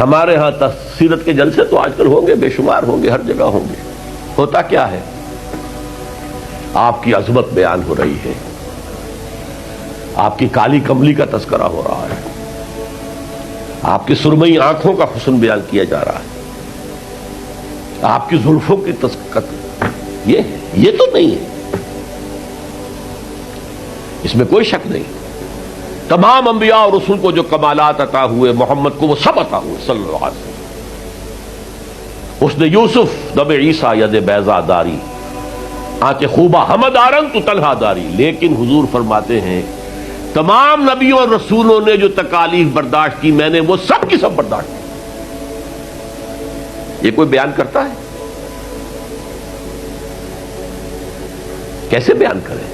ہمارے ہاں سیرت کے جلسے تو آج کل ہوں گے، بے شمار ہوں گے، ہر جگہ ہوں گے. ہوتا کیا ہے؟ آپ کی عظمت بیان ہو رہی ہے، آپ کی کالی کملی کا تذکرہ ہو رہا ہے، آپ کی سرمئی آنکھوں کا حسن بیان کیا جا رہا ہے، آپ کی زلفوں کی یہ تو نہیں ہے، اس میں کوئی شک نہیں. تمام انبیاء اور رسول کو جو کمالات عطا ہوئے، محمد کو وہ سب عطا ہوئے صلی اللہ علیہ وسلم. اس نے یوسف دب عیسیٰ ید بیضا داری آنچ خوبہ ہمد آرنگ تو تنہا داری. لیکن حضور فرماتے ہیں تمام نبیوں اور رسولوں نے جو تکالیف برداشت کی، میں نے وہ سب کی سب برداشت کی. یہ کوئی بیان کرتا ہے؟ کیسے بیان کرے؟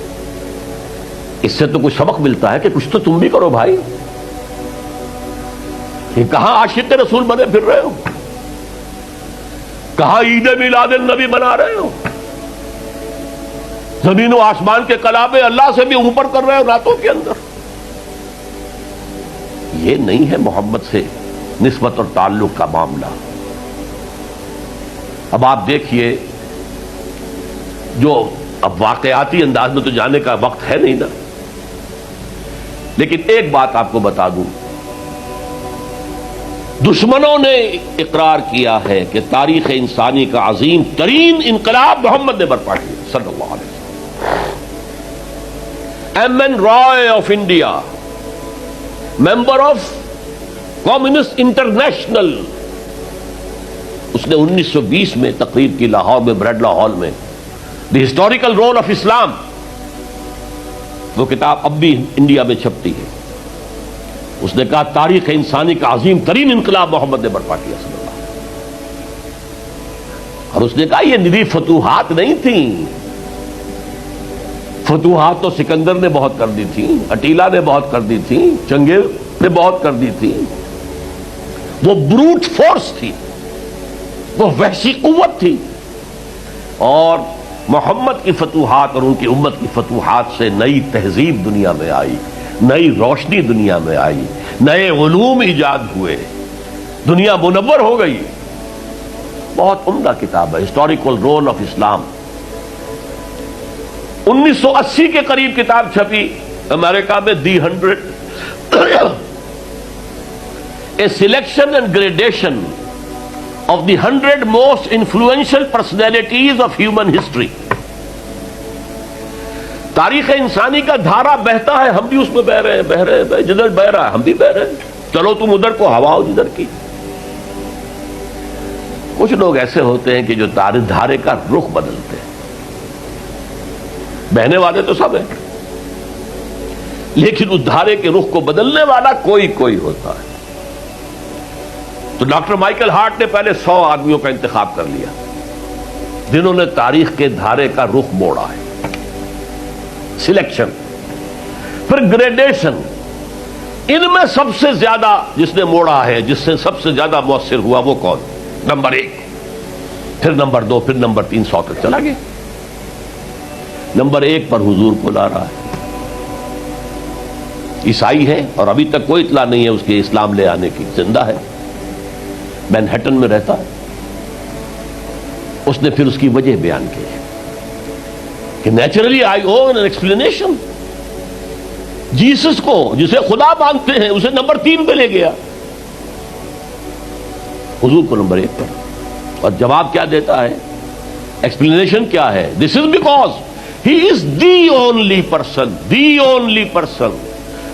اس سے تو کچھ سبق ملتا ہے کہ کچھ تو تم بھی کرو بھائی. یہ کہاں عاشق رسول بنے پھر رہے ہو؟ کہاں عید میلاد النبی بنا رہے ہو؟ زمین و آسمان کے کلابے اللہ سے بھی اوپر کر رہے ہو راتوں کے اندر. یہ نہیں ہے محمد سے نسبت اور تعلق کا معاملہ. اب آپ دیکھیے، جو اب واقعاتی انداز میں تو جانے کا وقت ہے نہیں نا، لیکن ایک بات آپ کو بتا دوں، دشمنوں نے اقرار کیا ہے کہ تاریخ انسانی کا عظیم ترین انقلاب محمد نے برپا کیا صلی اللہ علیہ وسلم. M N Roy of India, member of Communist International, اس نے 1920 میں تقریب کی لاہور میں بریڈلا ہال میں، دی ہسٹوریکل رول آف اسلام. وہ کتاب اب بھی انڈیا میں چھپتی ہے. اس نے کہا تاریخ انسانی کا عظیم ترین انقلاب محمد نے برپا کیا صلی اللہ علیہ وسلم. اور اس نے کہا یہ نری فتوحات نہیں تھیں، فتوحات تو سکندر نے بہت کر دی تھی، اٹیلا نے بہت کر دی تھی، چنگیز نے بہت کر دی تھی. وہ بروٹ فورس تھی، وہ وحشی قوت تھی. اور محمد کی فتوحات اور ان کی امت کی فتوحات سے نئی تہذیب دنیا میں آئی، نئی روشنی دنیا میں آئی، نئے علوم ایجاد ہوئے، دنیا منور ہو گئی. بہت عمدہ کتاب ہے ہسٹوریکل رول آف اسلام. 1980 کے قریب کتاب چھپی امریکہ میں، دی 100 a selection and gradation of the 100 most influential personalities of human history. تاریخ انسانی کا دھارا بہتا ہے، ہم بھی اس میں بہ رہے ہیں، جدھر بہ رہا ہے ہم بھی بہ رہے ہیں. چلو تم ادھر کو ہواؤ جدھر کی. کچھ لوگ ایسے ہوتے ہیں کہ جو دھارے کا رخ بدلتے ہیں. بہنے والے تو سب ہیں، لیکن اس دھارے کے رخ کو بدلنے والا کوئی ہوتا ہے. تو ڈاکٹر مائیکل ہارٹ نے پہلے 100 آدمیوں کا انتخاب کر لیا جنہوں نے تاریخ کے دھارے کا رخ موڑا ہے. سلیکشن، پھر گریڈیشن. ان میں سب سے زیادہ جس نے موڑا ہے، جس سے سب سے زیادہ مؤثر ہوا، وہ کون؟ نمبر 1، پھر نمبر 2، پھر نمبر 3، 100 تک چلا گیا. نمبر 1 پر حضور کو لا رہا ہے. عیسائی ہے اور ابھی تک کوئی اطلاع نہیں ہے اس کے اسلام لے آنے کی. زندہ ہے، مینہٹن میں رہتا ہے. اس نے پھر اس کی وجہ بیان کی کہ naturally I O an explanation. Jesus کو جسے خدا مانتے ہیں اسے نمبر 3 پہ لے گیا، حضور کو نمبر 1 پر. اور جواب کیا دیتا ہے؟ ایکسپلینیشن کیا ہے؟ This is because he is the only person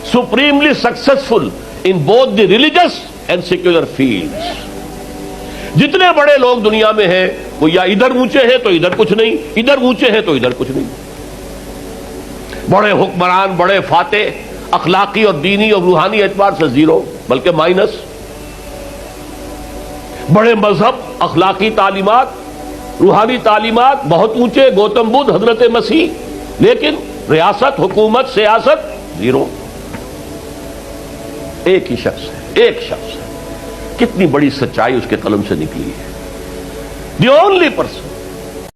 supremely successful in both the religious and secular fields. جتنے بڑے لوگ دنیا میں ہیں وہ یا ادھر اونچے ہیں تو ادھر کچھ نہیں، ادھر اونچے ہیں تو ادھر کچھ نہیں. بڑے حکمران، بڑے فاتح، اخلاقی اور دینی اور روحانی اعتبار سے 0 بلکہ مائنس. بڑے مذہب، اخلاقی تعلیمات، روحانی تعلیمات بہت اونچے، گوتم بدھ، حضرت مسیح، لیکن ریاست، حکومت، سیاست 0. ایک ہی شخص ہے. کتنی بڑی سچائی اس کے قلم سے نکلی ہے. دی اونلی پرسن